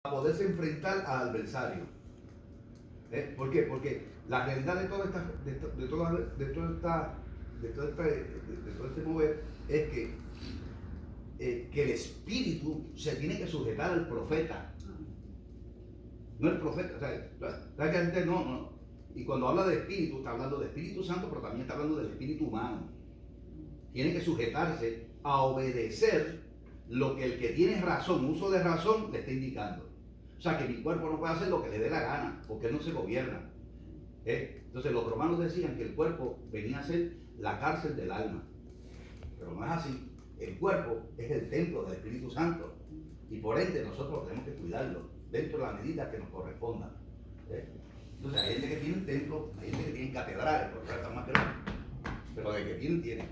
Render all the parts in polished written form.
poderse enfrentar al adversario. ¿Por qué? Porque la realidad de todo este mover es que el espíritu se tiene que sujetar al profeta. No el profeta, o sea, la gente no. Y cuando habla de espíritu, está hablando de Espíritu Santo, pero también está hablando del espíritu humano. Tiene que sujetarse a obedecer lo que el que tiene razón, uso de razón, le está indicando. O sea, que mi cuerpo no puede hacer lo que le dé la gana, porque él no se gobierna. Entonces los romanos decían que el cuerpo venía a ser la cárcel del alma. Pero no es así. El cuerpo es el templo del Espíritu Santo. Y por ende nosotros tenemos que cuidarlo dentro de la medida que nos corresponda. Entonces hay gente que tiene un templo, hay gente que tiene catedrales, porque están más grandes. Pero de que tienen.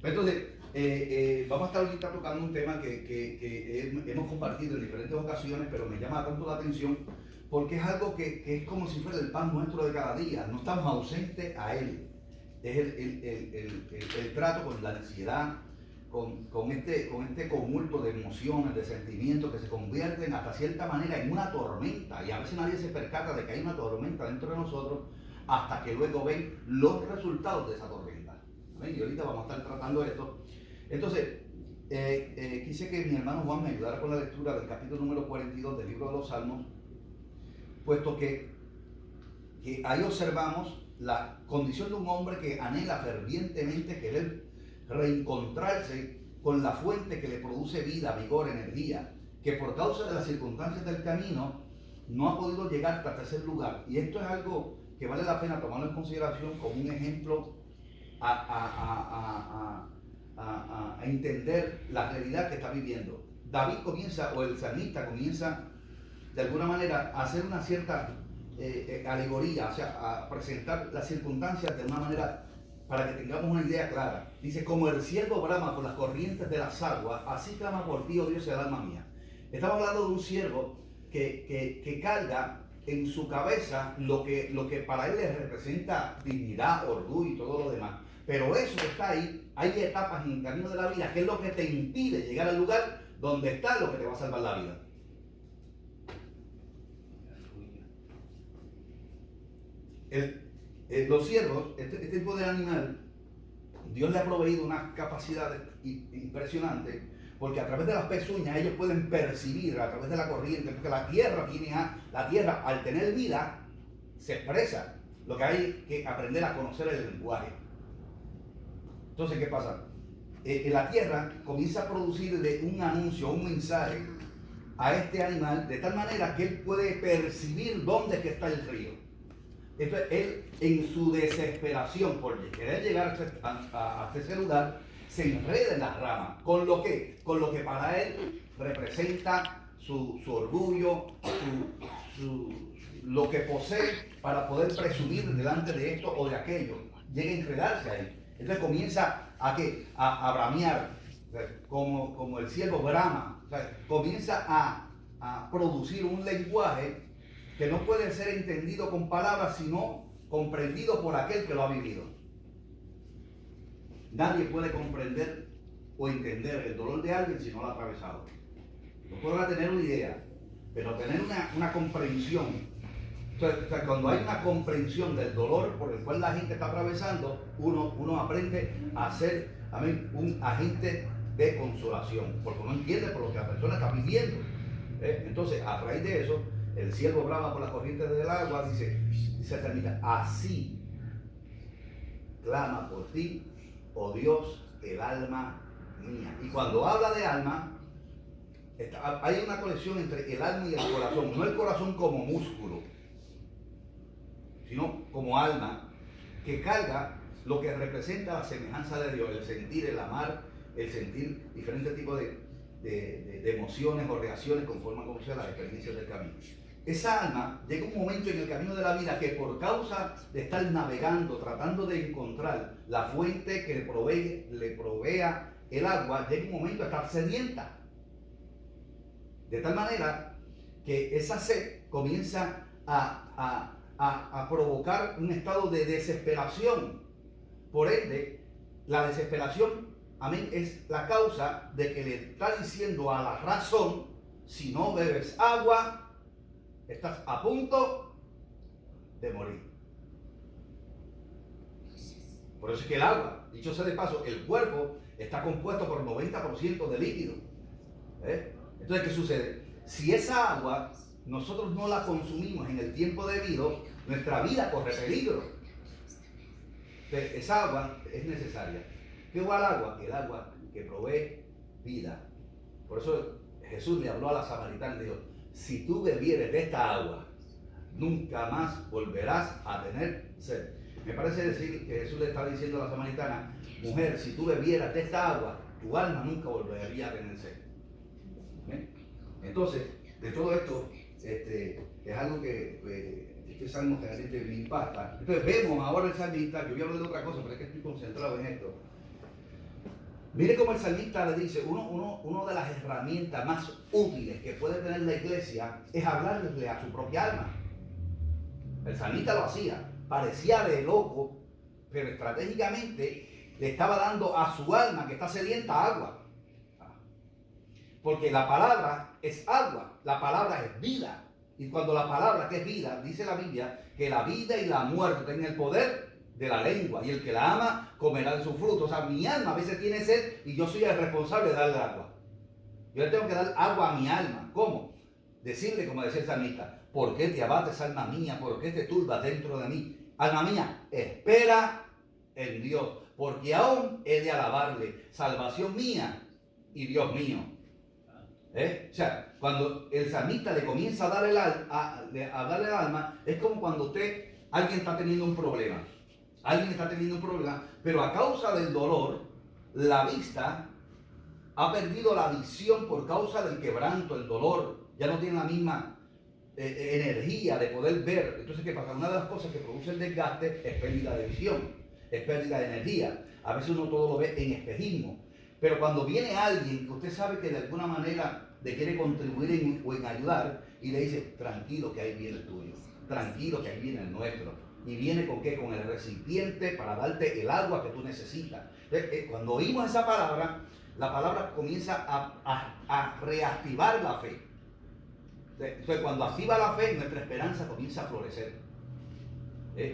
Entonces, vamos a estar ahorita tocando un tema que hemos compartido en diferentes ocasiones, pero me llama tanto la atención porque es algo que es como si fuera el pan nuestro de cada día. No estamos ausentes a él. Es el trato con la ansiedad, con este conjunto de emociones, de sentimientos que se convierten hasta cierta manera en una tormenta, y a veces nadie se percata de que hay una tormenta dentro de nosotros hasta que luego ven los resultados de esa tormenta. ¿Ven? Y ahorita vamos a estar tratando esto. Entonces, quise que mi hermano Juan me ayudara con la lectura del capítulo número 42 del libro de los Salmos, puesto que ahí observamos la condición de un hombre que anhela fervientemente querer reencontrarse con la fuente que le produce vida, vigor, energía, que por causa de las circunstancias del camino no ha podido llegar hasta ese lugar. Y esto es algo que vale la pena tomarlo en consideración como un ejemplo a entender la realidad que está viviendo. David comienza, o el salmista comienza de alguna manera a hacer una cierta alegoría, o sea, a presentar las circunstancias de una manera para que tengamos una idea clara. Dice: como el ciervo brama por las corrientes de las aguas, así clama por ti, oh Dios, el alma mía. Estamos hablando de un ciervo que carga en su cabeza lo que para él le representa dignidad, orgullo y todo lo demás. Pero eso que está ahí, hay etapas en el camino de la vida que es lo que te impide llegar al lugar donde está lo que te va a salvar la vida. Los ciervos, este tipo de animal, Dios le ha proveído unas capacidades impresionantes, porque a través de las pezuñas ellos pueden percibir a través de la corriente, porque la tierra al tener vida se expresa. Lo que hay que aprender a conocer el lenguaje. Entonces, ¿qué pasa? La tierra comienza a producirle un anuncio, un mensaje a este animal, de tal manera que él puede percibir dónde es que está el río. Entonces, él, en su desesperación por querer llegar hasta ese lugar, se enreda en las ramas, con lo que para él representa su orgullo, lo que posee para poder presumir delante de esto o de aquello. Llega a enredarse ahí. Entonces comienza a bramear, como el ciervo brama. O sea, comienza a producir un lenguaje que no puede ser entendido con palabras, sino comprendido por aquel que lo ha vivido. Nadie puede comprender o entender el dolor de alguien si no lo ha atravesado. No podrá tener una idea, pero tener una comprensión. O sea, cuando hay una comprensión del dolor por el cual la gente está atravesando, uno aprende a ser un agente de consolación, porque uno entiende por lo que la persona está viviendo. Entonces, a raíz de eso, el ciervo brama por las corrientes del agua, dice termina, así clama por ti, oh Dios, el alma mía. Y cuando habla de alma, hay una conexión entre el alma y el corazón, no el corazón como músculo, sino como alma, que carga lo que representa la semejanza de Dios, el sentir, el amar, el sentir diferentes tipos de emociones o reacciones conforme a las experiencias del camino. Esa alma llega un momento en el camino de la vida que, por causa de estar navegando, tratando de encontrar la fuente que le provea el agua, llega un momento de estar sedienta. De tal manera que esa sed comienza a provocar un estado de desesperación. Por ende, la desesperación amén, es la causa de que le está diciendo a la razón, si no bebes agua, estás a punto de morir. Por eso es que el agua, dicho sea de paso, el cuerpo está compuesto por 90% de líquido. Entonces, ¿qué sucede? Si esa agua nosotros no la consumimos en el tiempo debido, nuestra vida corre peligro. Entonces, esa agua es necesaria. ¿Qué es el agua? El agua que provee vida. Por eso Jesús le habló a la samaritana y dijo, si tú bebieres de esta agua, nunca más volverás a tener sed. Me parece decir que Jesús le está diciendo a la samaritana, mujer, si tú bebieras de esta agua, tu alma nunca volvería a tener sed. Entonces, de todo esto, es algo que este salmo generalmente me impacta. Entonces vemos ahora el salmista, yo voy a hablar de otra cosa, pero es que estoy concentrado en esto. Mire cómo el salmista le dice, una de las herramientas más útiles que puede tener la iglesia es hablarle a su propia alma. El salmista lo hacía, parecía de loco, pero estratégicamente le estaba dando a su alma que está sedienta agua. Porque la palabra es agua, la palabra es vida. Y cuando la palabra, que es vida, dice la Biblia, que la vida y la muerte tienen el poder de la lengua. Y el que la ama comerá de su fruto. O sea, mi alma a veces tiene sed y yo soy el responsable de darle agua. Yo le tengo que dar agua a mi alma. ¿Cómo? Decirle, como decía el salmista, ¿por qué te abates, alma mía? ¿Por qué te turbas dentro de mí? Alma mía, espera en Dios, porque aún he de alabarle, salvación mía y Dios mío. O sea, cuando el salmista le comienza a darle darle el alma, es como cuando alguien está teniendo un problema. Alguien está teniendo un problema, pero a causa del dolor, la vista ha perdido la visión por causa del quebranto, el dolor. Ya no tiene la misma energía de poder ver. Entonces, ¿qué pasa? Una de las cosas que produce el desgaste es pérdida de visión, es pérdida de energía. A veces uno todo lo ve en espejismo. Pero cuando viene alguien que usted sabe que de alguna manera le quiere contribuir o en ayudar, y le dice, tranquilo que ahí viene el tuyo, tranquilo que ahí viene el nuestro. ¿Y viene con qué? Con el recipiente para darte el agua que tú necesitas. Cuando oímos esa palabra, la palabra comienza a reactivar la fe. Entonces, cuando activa la fe, nuestra esperanza comienza a florecer.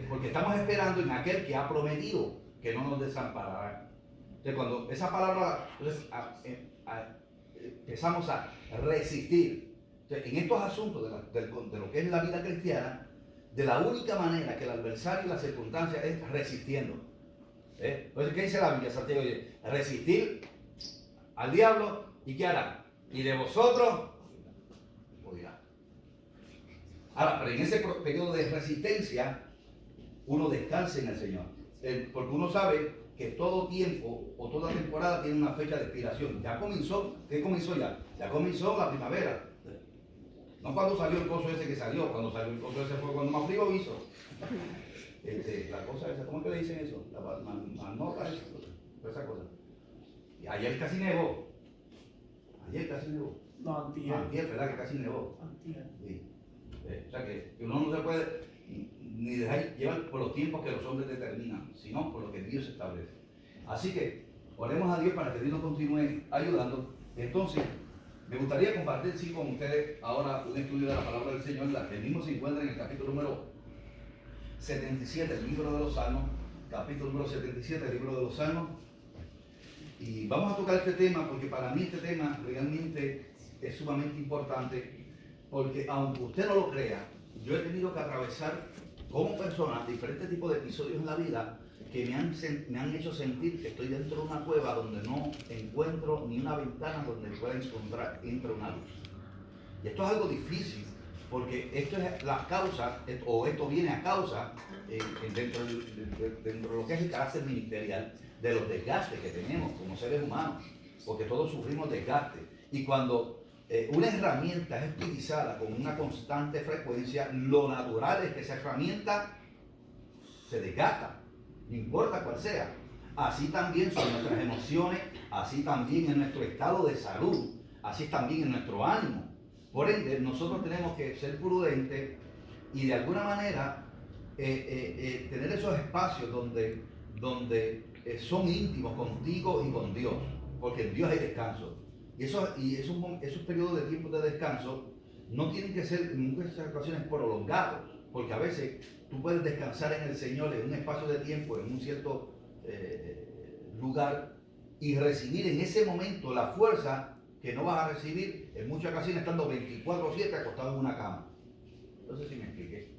Porque estamos esperando en aquel que ha prometido que no nos desamparará. Entonces, cuando esa palabra, empezamos a resistir. Entonces, en estos asuntos de lo que es la vida cristiana, de la única manera que el adversario y la circunstancia es resistiendo. Entonces, ¿qué dice la Biblia, Santiago? Dice, resistir al diablo, ¿y qué hará? Y de vosotros oirá. Ahora, pero en ese periodo de resistencia, uno descansa en el Señor. Porque uno sabe que todo tiempo o toda temporada tiene una fecha de expiración. Ya comenzó. ¿Qué comenzó ya? Ya comenzó la primavera. No cuando salió el coso ese que salió, cuando salió el coso ese fue cuando más frío hizo. La cosa esa, ¿cómo es que le dicen eso? La manota esa cosa. Y ayer casi nevó. Ayer casi nevó. No, antier. Antier, ¿verdad? Que casi nevó. Antier. Sí. O sea que uno no se puede ni dejar llevar por los tiempos que los hombres determinan, sino por lo que Dios establece. Así que oremos a Dios para que Dios nos continúe ayudando. Entonces, me gustaría compartir con ustedes ahora un estudio de la palabra del Señor. El mismo se encuentra en el capítulo número 77 del libro de los Salmos. Capítulo número 77 del libro de los Salmos. Y vamos a tocar este tema porque para mí este tema realmente es sumamente importante. Porque aunque usted no lo crea, yo he tenido que atravesar como persona diferentes tipos de episodios en la vida que me han hecho sentir que estoy dentro de una cueva donde no encuentro ni una ventana donde pueda encontrar entre una luz. Y esto es algo difícil, porque esto es la causa, o esto viene a causa, dentro de lo que es el carácter ministerial, de los desgastes que tenemos como seres humanos, porque todos sufrimos desgaste. Y cuando una herramienta es utilizada con una constante frecuencia, lo natural es que esa herramienta se desgasta, no importa cuál sea. Así también son nuestras emociones, así también en nuestro estado de salud, así también en nuestro ánimo. Por ende, nosotros tenemos que ser prudentes y de alguna manera tener esos espacios donde son íntimos contigo y con Dios, porque en Dios hay descanso. Y esos periodos de tiempo de descanso no tienen que ser en muchas ocasiones prolongados, porque a veces tú puedes descansar en el Señor en un espacio de tiempo, en un cierto lugar, y recibir en ese momento la fuerza que no vas a recibir en muchas ocasiones estando 24/7 acostado en una cama. No sé si me expliqué.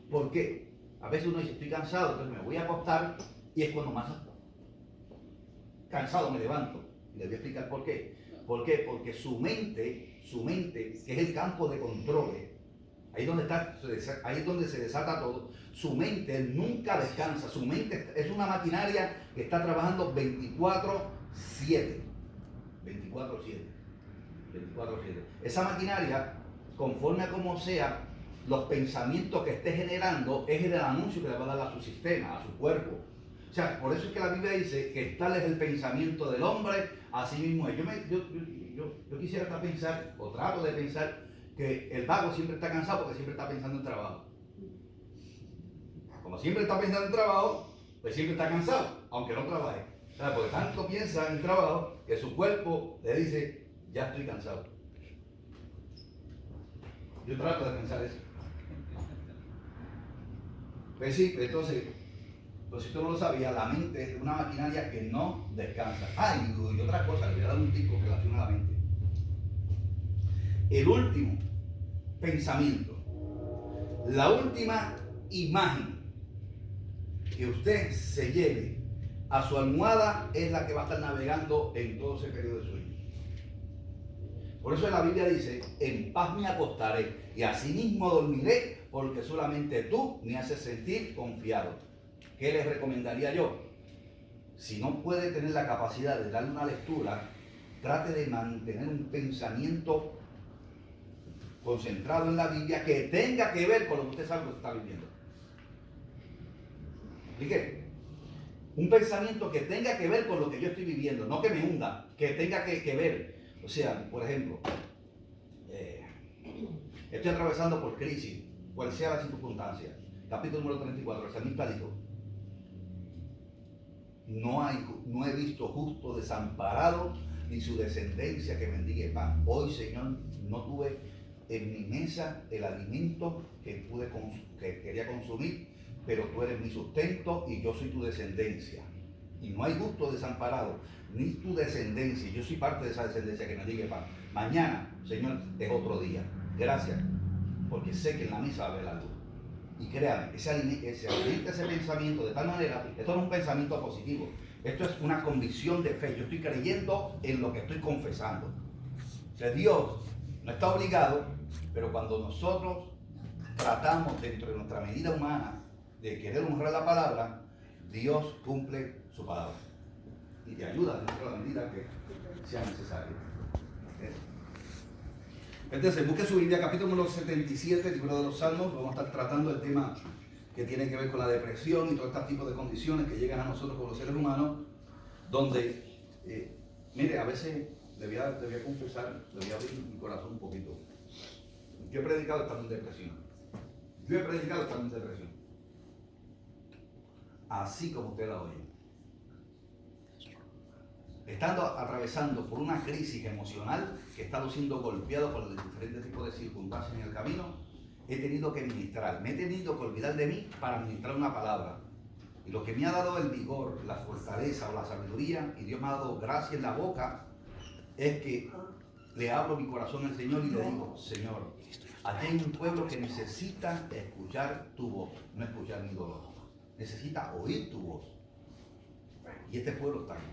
¿Por qué? A veces uno dice, estoy cansado, entonces me voy a acostar, y es cuando más cansado me levanto. Y les voy a explicar por qué. ¿Por qué? Porque su mente, que es el campo de controles, ahí es donde se desata todo, su mente nunca descansa. Su mente es una maquinaria que está trabajando 24/7. 24/7. 24/7. Esa maquinaria, conforme a como sea, los pensamientos que esté generando es el anuncio que le va a dar a su sistema, a su cuerpo. O sea, por eso es que la Biblia dice que tal es el pensamiento del hombre, así mismo es. Yo quisiera hasta pensar, o trato de pensar, que el vago siempre está cansado porque siempre está pensando en trabajo. Como siempre está pensando en trabajo, pues siempre está cansado, aunque no trabaje. O sea, porque tanto piensa en trabajo que su cuerpo le dice, ya estoy cansado. Yo trato de pensar eso. Pues sí, entonces, pues si tú no lo sabías, la mente es una maquinaria que no descansa. Y otra cosa, le voy a dar un tipo que relaciona a la mente. El último pensamiento, la última imagen que usted se lleve a su almohada es la que va a estar navegando en todo ese periodo de sueño. Por eso la Biblia dice, en paz me acostaré y asimismo dormiré, porque solamente tú me haces sentir confiado. ¿Qué les recomendaría yo? Si no puede tener la capacidad de darle una lectura, trate de mantener un pensamiento concentrado en la Biblia que tenga que ver con lo que usted sabe que está viviendo. ¿Me expliqué? Un pensamiento que tenga que ver con lo que yo estoy viviendo, no que me hunda, que tenga que ver. O sea, por ejemplo, estoy atravesando por crisis, cual sea la circunstancia. Capítulo número 34, el salmista dijo, no he visto justo desamparado, ni su descendencia que mendigue pan. Hoy, Señor, no tuve en mi mesa el alimento que quería consumir, pero tú eres mi sustento y yo soy tu descendencia. Y no hay justo desamparado, ni tu descendencia. Yo soy parte de esa descendencia que mendigue pan. Mañana, Señor, es otro día. Gracias, porque sé que en la mesa va a haber la luz. Y créanme, ese alimenta ese pensamiento de tal manera, esto no es un pensamiento positivo, esto es una convicción de fe. Yo estoy creyendo en lo que estoy confesando. O sea, Dios no está obligado, pero cuando nosotros tratamos dentro de nuestra medida humana de querer honrar la palabra, Dios cumple su palabra y te ayuda dentro de la medida que sea necesario. Entonces, busque su Biblia, capítulo número 77, libro de los Salmos. Vamos a estar tratando el tema que tiene que ver con la depresión y todo este tipo de condiciones que llegan a nosotros como los seres humanos, donde, mire, a veces le voy a confesar, le voy a abrir mi corazón un poquito. Yo he predicado estando en depresión. Así como usted la oye. Estando atravesando por una crisis emocional, que he estado siendo golpeado por los diferentes tipos de circunstancias en el camino, he tenido que ministrar, me he tenido que olvidar de mí para ministrar una palabra. Y lo que me ha dado el vigor, la fortaleza o la sabiduría, y Dios me ha dado gracia en la boca, es que le abro mi corazón al Señor y le digo, Señor, aquí hay un pueblo que necesita escuchar tu voz, no escuchar mi dolor. Necesita oír tu voz. Y este pueblo está aquí.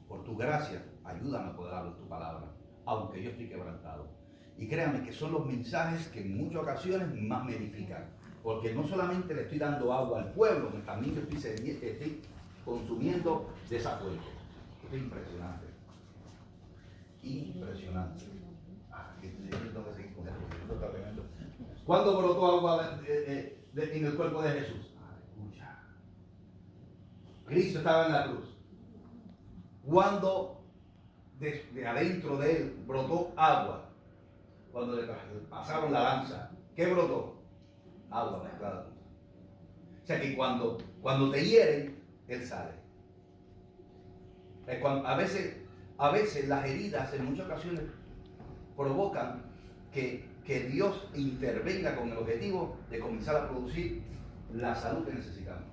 Por tu gracia, ayúdame a poder hablar tu palabra, aunque yo estoy quebrantado. Y créanme que son los mensajes que en muchas ocasiones más me edifican. Porque no solamente le estoy dando agua al pueblo, sino también estoy consumiendo desafuego. Esto es impresionante. ¿Cuándo brotó agua en el cuerpo de Jesús? Aleluya. Cristo estaba en la cruz. Cuando de adentro de él brotó agua, cuando le pasaron la lanza, ¿qué brotó? Agua mezclada. O sea que cuando te hieren, Él sale. A veces las heridas en muchas ocasiones provocan que Dios intervenga con el objetivo de comenzar a producir la salud que necesitamos.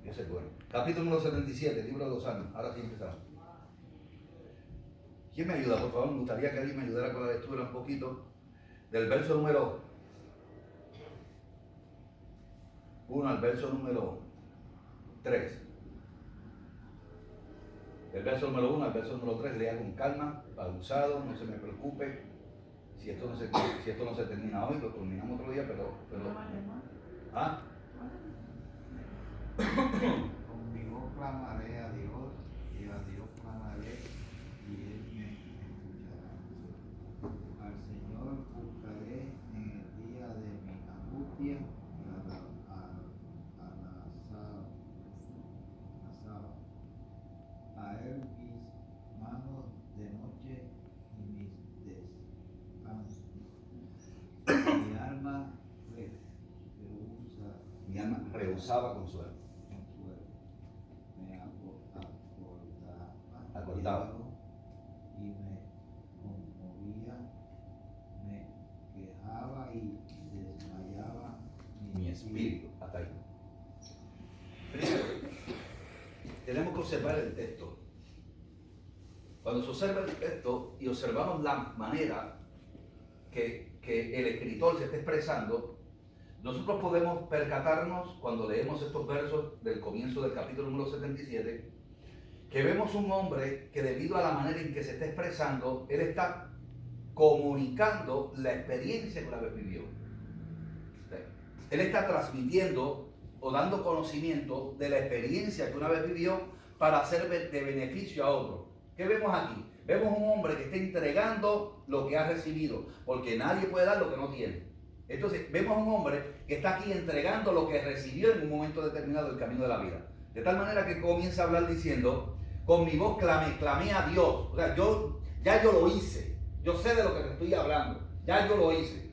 Dios es bueno. Capítulo número 77, libro de los Salmos. Ahora sí empezamos. ¿Quién me ayuda, por favor? Me gustaría que alguien me ayudara con la lectura un poquito del verso número 1 al verso número 3. Del verso número 1 al verso número 3, lea con calma, pausado, no se me preocupe. Si esto no se termina hoy, lo terminamos otro día, pero ¿ah? Con mi voz clamaré a Dios, y a Dios clamaré, y Él me escuchará. Al Señor buscaré en el día de mi angustia, y a Él mis manos de noche y mis descansos. Mi alma rehusaba consuelo. Me Acordaba. Y me conmovía, me quejaba y desmayaba Mi espíritu. Hasta ahí. Primero, tenemos que observar el texto. Cuando se observa el texto y observamos la manera que el escritor se está expresando, nosotros podemos percatarnos cuando leemos estos versos del comienzo del capítulo número 77, que vemos un hombre que debido a la manera en que se está expresando, él está comunicando la experiencia que una vez vivió. Él está transmitiendo o dando conocimiento de la experiencia que una vez vivió para ser de beneficio a otro. ¿Qué vemos aquí? Vemos un hombre que está entregando lo que ha recibido, porque nadie puede dar lo que no tiene. Entonces, vemos a un hombre que está aquí entregando lo que recibió en un momento determinado del camino de la vida. De tal manera que comienza a hablar diciendo, con mi voz clamé a Dios. O sea, yo lo hice. Yo sé de lo que te estoy hablando. Ya yo lo hice.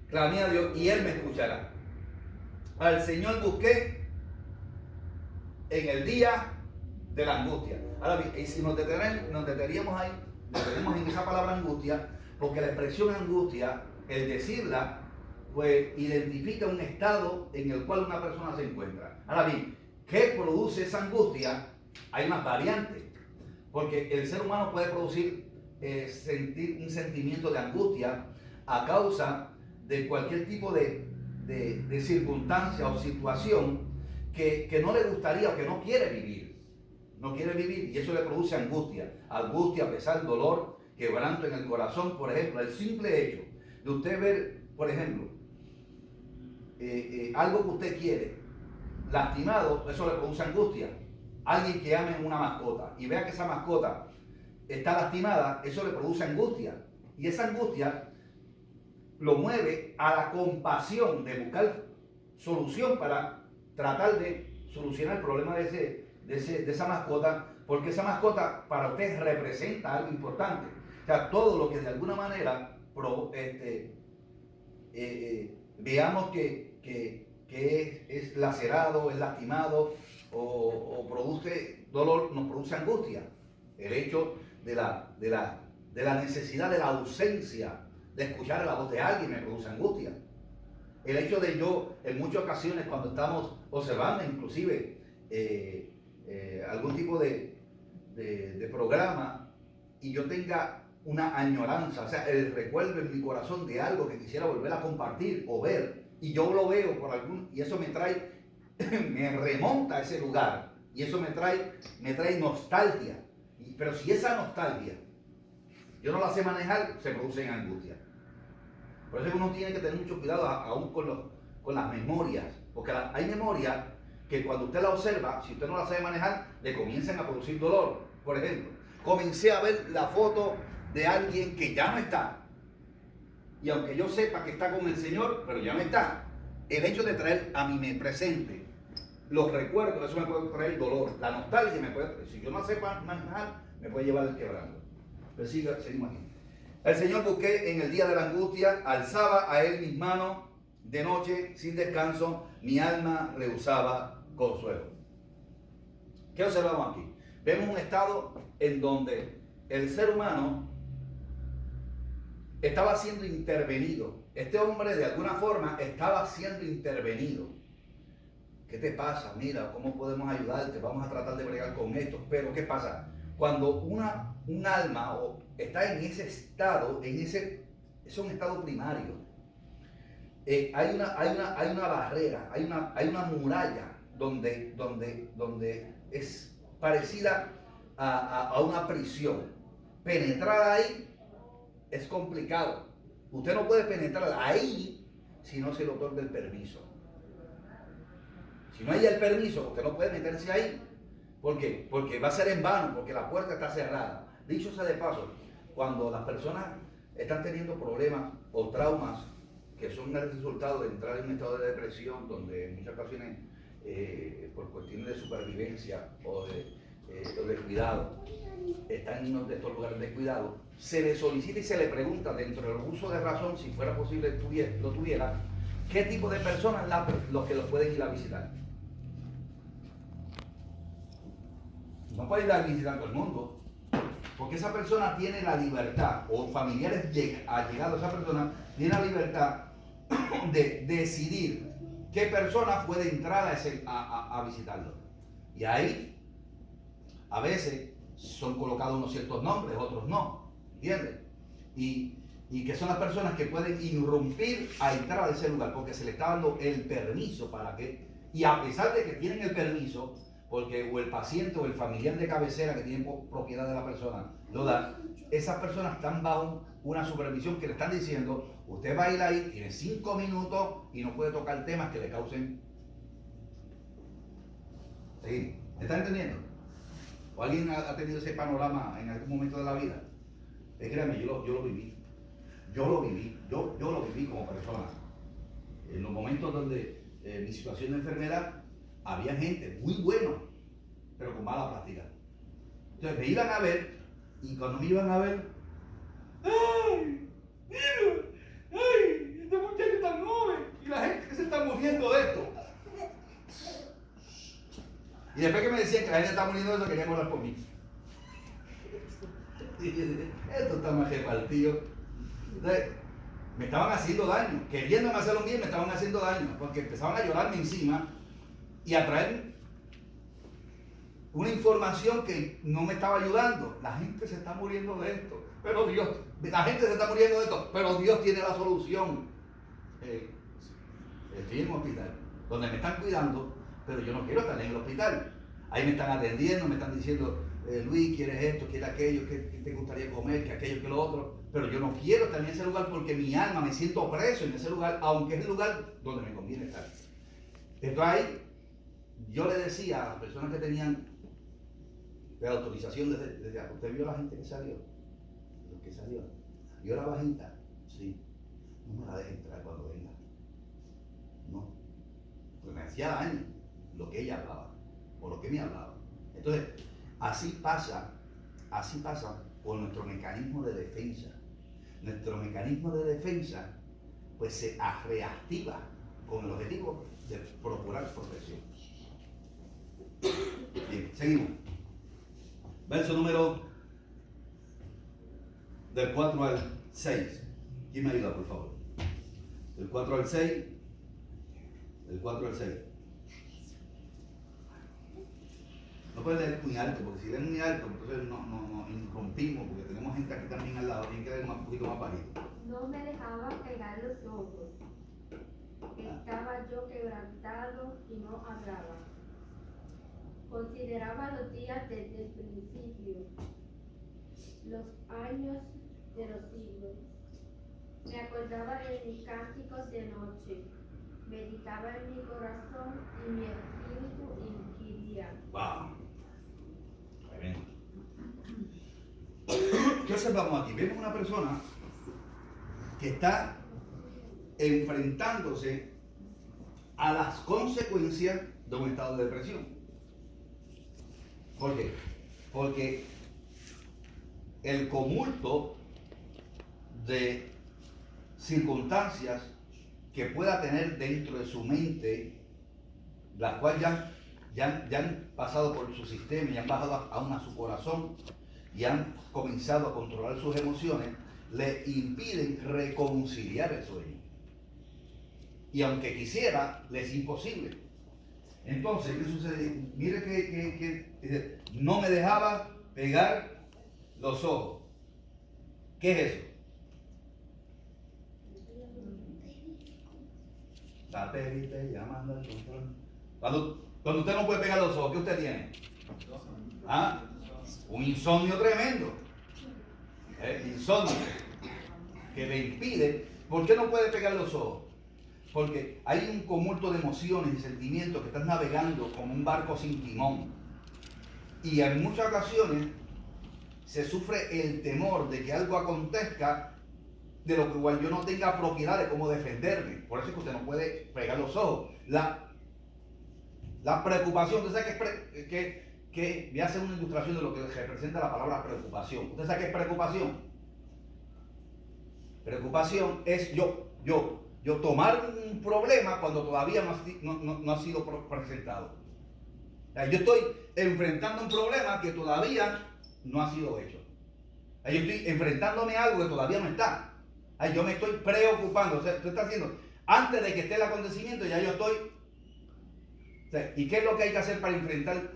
Clamé a Dios y Él me escuchará. Al Señor busqué en el día de la angustia. Ahora bien, y si nos deteníamos ahí, detenemos en esa palabra angustia, porque la expresión angustia, el decirla, pues identifica un estado en el cual una persona se encuentra. Ahora bien, ¿qué produce esa angustia? Hay unas variantes, porque el ser humano puede producir sentir un sentimiento de angustia a causa de cualquier tipo de circunstancia o situación que no le gustaría o que no quiere vivir. No quiere vivir y eso le produce angustia, pesar, dolor, quebranto en el corazón. Por ejemplo, el simple hecho de usted ver, por ejemplo, algo que usted quiere lastimado, eso le produce angustia. Alguien que ame una mascota y vea que esa mascota está lastimada, eso le produce angustia. Y esa angustia lo mueve a la compasión de buscar solución para tratar de solucionar el problema de esa mascota, porque esa mascota para usted representa algo importante. O sea, todo lo que de alguna manera veamos que es lacerado, es lastimado o produce dolor, nos produce angustia. El hecho de la necesidad de la ausencia de escuchar la voz de alguien me produce angustia. El hecho de yo, en muchas ocasiones, cuando estamos observando inclusive algún tipo de programa y yo tenga una añoranza, o sea, el recuerdo en mi corazón de algo que quisiera volver a compartir o ver, y yo lo veo y eso me trae, me remonta a ese lugar, y eso me trae nostalgia. Pero si esa nostalgia yo no la sé manejar, se produce en angustia. Por eso uno tiene que tener mucho cuidado aún con las memorias, porque hay memorias que cuando usted la observa, si usted no la sabe manejar, le comienzan a producir dolor. Por ejemplo, comencé a ver la foto de alguien que ya no está, y aunque yo sepa que está con el Señor, pero ya no está, el hecho de traer a mi presente los recuerdos, eso me puede traer dolor. La nostalgia si yo no sepa manejar, me puede llevar al quebranto. Pero seguimos aquí. El Señor busqué en el día de la angustia, alzaba a Él mis manos de noche sin descanso, mi alma rehusaba consuelo. ¿Qué observamos aquí? Vemos un estado en donde el ser humano estaba siendo intervenido. Este hombre de alguna forma estaba siendo intervenido. ¿Qué te pasa? Mira, ¿cómo podemos ayudarte? Vamos a tratar de bregar con esto. Pero ¿qué pasa? Cuando un alma está en ese estado, es un estado primario, hay una barrera, hay una muralla donde es parecida a una prisión. Penetrar ahí es complicado. Usted no puede penetrar ahí si no se le otorga el permiso. Si no hay el permiso, usted no puede meterse ahí. ¿Por qué? Porque va a ser en vano, porque la puerta está cerrada. Dicho sea de paso, cuando las personas están teniendo problemas o traumas que son el resultado de entrar en un estado de depresión, donde en muchas ocasiones, por cuestiones de supervivencia o de cuidado, están en uno de estos lugares de cuidado, se le solicita y se le pregunta dentro del uso de razón, si fuera posible lo tuviera, qué tipo de personas los que los pueden ir a visitar. No puede ir a visitar todo el mundo, porque esa persona tiene la libertad, o familiares allegados a esa persona tienen la libertad de decidir qué persona puede entrar a visitarlo. Y ahí, a veces, son colocados unos ciertos nombres, otros no, ¿entiendes? Y que son las personas que pueden irrumpir a entrar a ese lugar, porque se le está dando el permiso para que, y a pesar de que tienen el permiso, porque o el paciente o el familiar de cabecera que tiene propiedad de la persona lo da, esas personas están bajo una supervisión que le están diciendo, usted va a ir ahí, tiene 5 minutos y no puede tocar temas que le causen. ¿Sí? ¿Me está entendiendo? ¿O alguien ha tenido ese panorama en algún momento de la vida? Créanme, yo lo viví. Yo lo viví como persona. En los momentos donde mi situación de enfermedad, había gente muy buena, pero con mala práctica. Entonces me iban a ver, y cuando me iban a ver, ¡ay! ¡Mira! ¡Ay! Este muchacho es tan joven, y la gente que se está muriendo de esto. Y después que me decían que la gente está muriendo de eso, querían orar por mí. Esto está más repartido. Entonces, me estaban haciendo daño, queriéndome hacer un bien, me estaban haciendo daño, porque empezaban a llorarme encima y a traer una información que no me estaba ayudando. La gente se está muriendo de esto, pero la gente se está muriendo de esto, pero Dios tiene la solución. Estoy en un hospital, donde me están cuidando, pero yo no quiero estar en el hospital. Ahí me están atendiendo, me están diciendo, Luis, ¿quieres esto, quieres aquello, qué te gustaría comer, que aquello, que lo otro? Pero yo no quiero estar en ese lugar porque mi alma, me siento preso en ese lugar, aunque es el lugar donde me conviene estar. Entonces ahí, yo le decía a las personas que tenían la autorización desde ¿usted vio a la gente que salió? Los que salió. ¿Vio la bajita? Sí. No me la deje entrar cuando venga. No. Porque me hacía daño lo que ella hablaba, o lo que me hablaba. Entonces, así pasa con nuestro mecanismo de defensa. Nuestro mecanismo de defensa, pues se reactiva con el objetivo de procurar protección. Bien, seguimos. Verso número del 4 al 6. ¿Quién me ayuda, por favor? Del 4 al 6. Del 4 al 6. No puedes leer muy alto, porque si lees muy alto, entonces no interrumpimos, porque tenemos gente aquí también al lado, tienen que leer un poquito más bajito. No me dejaba pegar los ojos. Estaba yo quebrantado y no hablaba. Consideraba los días desde el principio, los años de los siglos. Me acordaba de mis cánticos de noche. Meditaba en mi corazón y mi espíritu inquiría. ¡Wow! ¿Qué observamos aquí? Vemos una persona que está enfrentándose a las consecuencias de un estado de depresión. ¿Por qué? Porque el cúmulo de circunstancias que pueda tener dentro de su mente, las cuales ya ya han pasado por su sistema y han bajado aún a su corazón y han comenzado a controlar sus emociones, le impiden reconciliar el sueño. Y aunque quisiera, le es imposible. Entonces, ¿qué sucede? Mire que no me dejaba pegar los ojos. ¿Qué es eso? Satélite llamando al control. Cuando usted no puede pegar los ojos, ¿qué usted tiene? ¿Ah? Un insomnio tremendo. Insomnio que le impide. ¿Por qué no puede pegar los ojos? Porque hay un conjunto de emociones y sentimientos que están navegando como un barco sin timón. Y en muchas ocasiones se sufre el temor de que algo acontezca de lo que igual yo no tenga propiedad de cómo defenderme. Por eso es que usted no puede pegar los ojos. La preocupación, usted sabe que voy a hacer una ilustración de lo que representa la palabra preocupación. ¿Usted sabe qué es preocupación? Preocupación es yo tomar un problema cuando todavía no ha sido presentado. O sea, yo estoy enfrentando un problema que todavía no ha sido hecho. Yo estoy enfrentándome a algo que todavía no está. Yo me estoy preocupando. O sea, usted está haciendo, antes de que esté el acontecimiento, ya yo estoy. O sea, ¿y qué es lo que hay que hacer para enfrentar?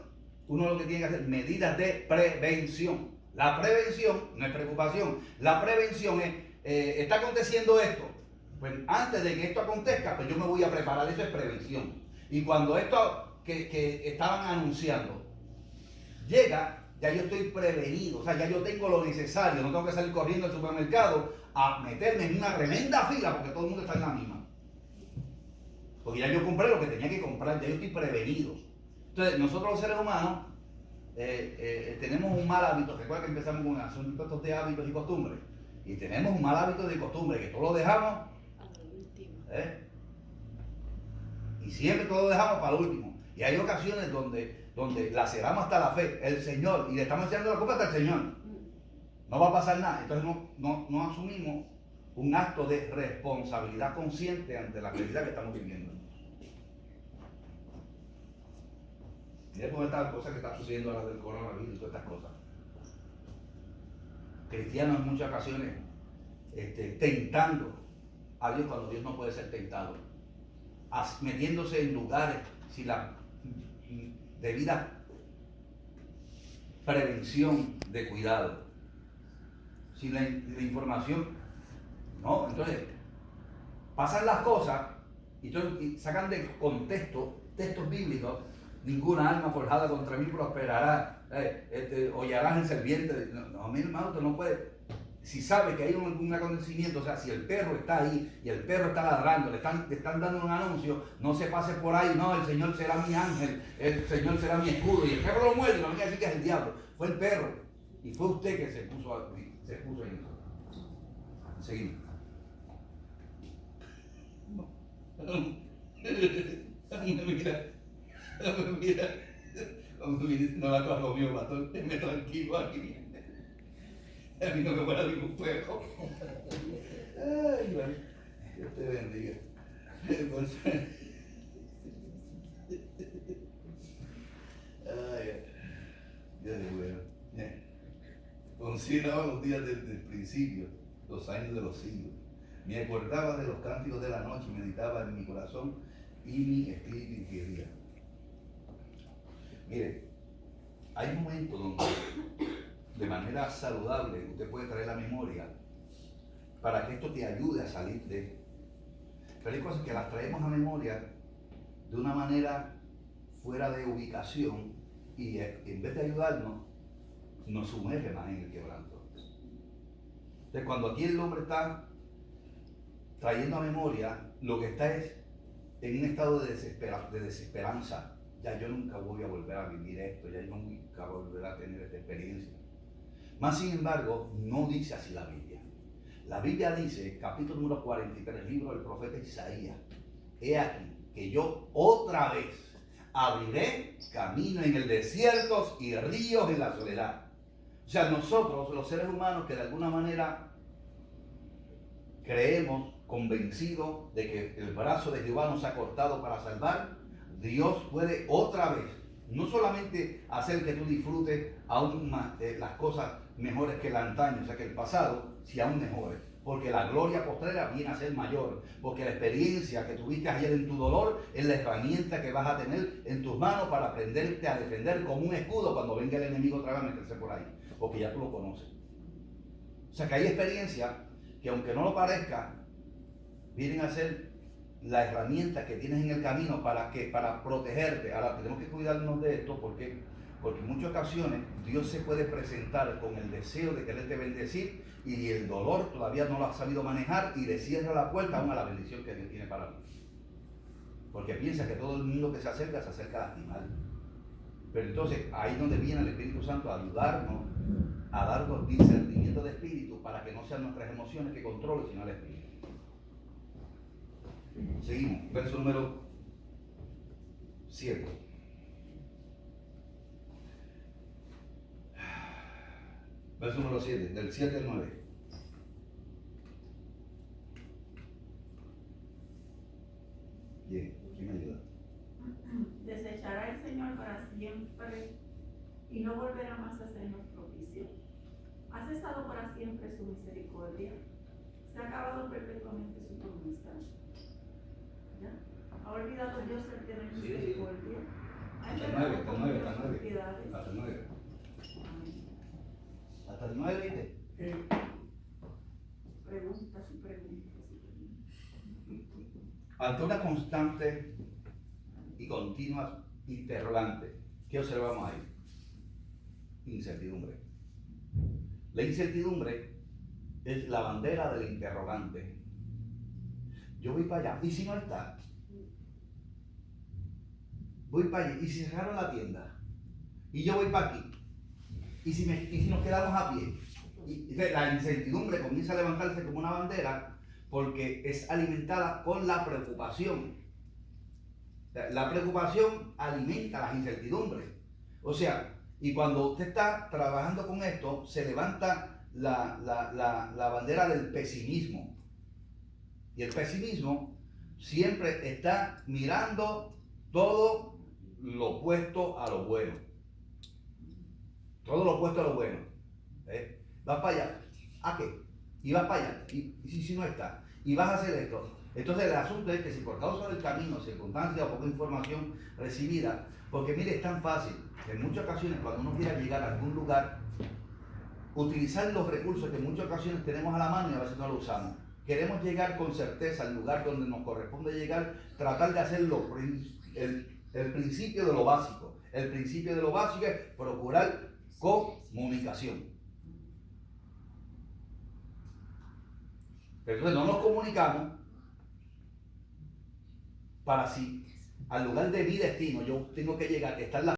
Uno lo que tiene que hacer, medidas de prevención. La prevención no es preocupación. La prevención es, está aconteciendo esto. Pues antes de que esto acontezca, pues yo me voy a preparar. Eso es prevención. Y cuando esto que estaban anunciando llega, ya yo estoy prevenido. O sea, ya yo tengo lo necesario. No tengo que salir corriendo al supermercado a meterme en una tremenda fila porque todo el mundo está en la misma. Porque ya yo compré lo que tenía que comprar. Ya yo estoy prevenido. Entonces, nosotros los seres humanos tenemos un mal hábito. Recuerda que empezamos con asuntos de hábitos y costumbres. Y tenemos un mal hábito de costumbre, que todo lo dejamos y siempre todo lo dejamos para el último. Y hay ocasiones donde laceramos hasta la fe, el Señor, y le estamos echando la culpa hasta el Señor. No va a pasar nada. Entonces no asumimos un acto de responsabilidad consciente ante la realidad que estamos viviendo. Mira cómo está la cosa que está sucediendo ahora del coronavirus y todas estas cosas. Cristianos en muchas ocasiones tentando a Dios cuando Dios no puede ser tentado, metiéndose en lugares sin la debida prevención de cuidado, sin la información, ¿no? Entonces pasan las cosas y sacan de contexto textos bíblicos. Ninguna alma forjada contra mí prosperará, hollarás el serviente. No, mi hermano, usted no puede. Si sabe que hay un acontecimiento, o sea, si el perro está ahí y el perro está ladrando, le están dando un anuncio, no se pase por ahí, no, el Señor será mi ángel, el Señor será mi escudo, y el perro lo muerde, no me quiere decir que es el diablo, fue el perro, y fue usted que se puso en eso. Seguimos. Mira, no la coja conmigo, pastor, déjeme tranquilo aquí. A mí no me muera ningún fuego. Ay, bueno, Dios te bendiga. Ay, Dios es bueno. Consideraba los días desde el principio, los años de los siglos. Me acordaba de los cánticos de la noche y meditaba en mi corazón y mi espíritu inquiría. Mire, hay momentos donde de manera saludable usted puede traer la memoria para que esto te ayude a salir de. Pero hay cosas que las traemos a memoria de una manera fuera de ubicación y en vez de ayudarnos nos sumerge más en el quebranto. Entonces, cuando aquí el hombre está trayendo a memoria, lo que está es en un estado de desesperanza. Ya yo nunca voy a volver a vivir esto, ya yo nunca voy a volver a tener esta experiencia. Más sin embargo, no dice así la Biblia. La Biblia dice, capítulo número 43, libro del profeta Isaías: he aquí que yo otra vez abriré camino en el desierto y ríos en la soledad. O sea, nosotros, los seres humanos que de alguna manera creemos, convencidos de que el brazo de Jehová nos ha cortado para salvar, Dios puede otra vez No solamente hacer que tú disfrutes aún más las cosas mejores que el antaño, o sea que el pasado, si aún mejores. Porque la gloria postrera viene a ser mayor. Porque la experiencia que tuviste ayer en tu dolor es la herramienta que vas a tener en tus manos para aprenderte a defender como un escudo cuando venga el enemigo otra vez a meterse por ahí. Porque ya tú lo conoces. O sea que hay experiencias que, aunque no lo parezca, vienen a ser la herramienta que tienes en el camino para protegerte. Ahora tenemos que cuidarnos de esto porque en muchas ocasiones Dios se puede presentar con el deseo de quererte bendecir y el dolor todavía no lo has sabido manejar y le cierra la puerta aún a la bendición que Dios tiene para ti. Porque piensa que todo el mundo que se acerca a lastimar. Pero entonces ahí es donde viene el Espíritu Santo a ayudarnos, a darnos discernimiento de espíritu para que no sean nuestras emociones que controlen, sino el espíritu. Seguimos, verso número 7. Verso número 7, del 7 al 9. Bien, ¿quién me ayuda? Desechará el Señor para siempre y no volverá más a hacernos propicio. Ha cesado para siempre su misericordia. Se ha acabado perpetuamente su promesa. ¿Ya? ¿Ha olvidado Dios el tener misericordia? Ha Hasta el entregado 9, hasta el 9, hasta el 9. piedades. Hasta el 9. Amén. Hasta el 9, ¿viste? Preguntas y preguntas. Ante una constante y continua interrogante, ¿qué observamos ahí? Incertidumbre. La incertidumbre es la bandera del interrogante. Yo voy para allá, ¿y si no está? Voy para allá, ¿y si cerraron la tienda? Y yo voy para aquí. ¿Y si nos quedamos a pie? Y la incertidumbre comienza a levantarse como una bandera porque es alimentada con la preocupación. La preocupación alimenta las incertidumbres. O sea, y cuando usted está trabajando con esto, se levanta la bandera del pesimismo. Y el pesimismo siempre está mirando todo lo opuesto a lo bueno. Todo lo opuesto a lo bueno. Vas para allá. ¿A qué? Y vas para allá. Y si no está. Y vas a hacer esto. Entonces el asunto es que si por causa del camino, circunstancia o poca información recibida, porque mire, es tan fácil. En muchas ocasiones cuando uno quiera llegar a algún lugar, utilizar los recursos que en muchas ocasiones tenemos a la mano y a veces no lo usamos. Queremos llegar con certeza al lugar donde nos corresponde llegar, tratar de hacer el principio de lo básico. El principio de lo básico es procurar comunicación. Pero entonces no nos comunicamos para si al lugar de mi destino yo tengo que llegar, estar la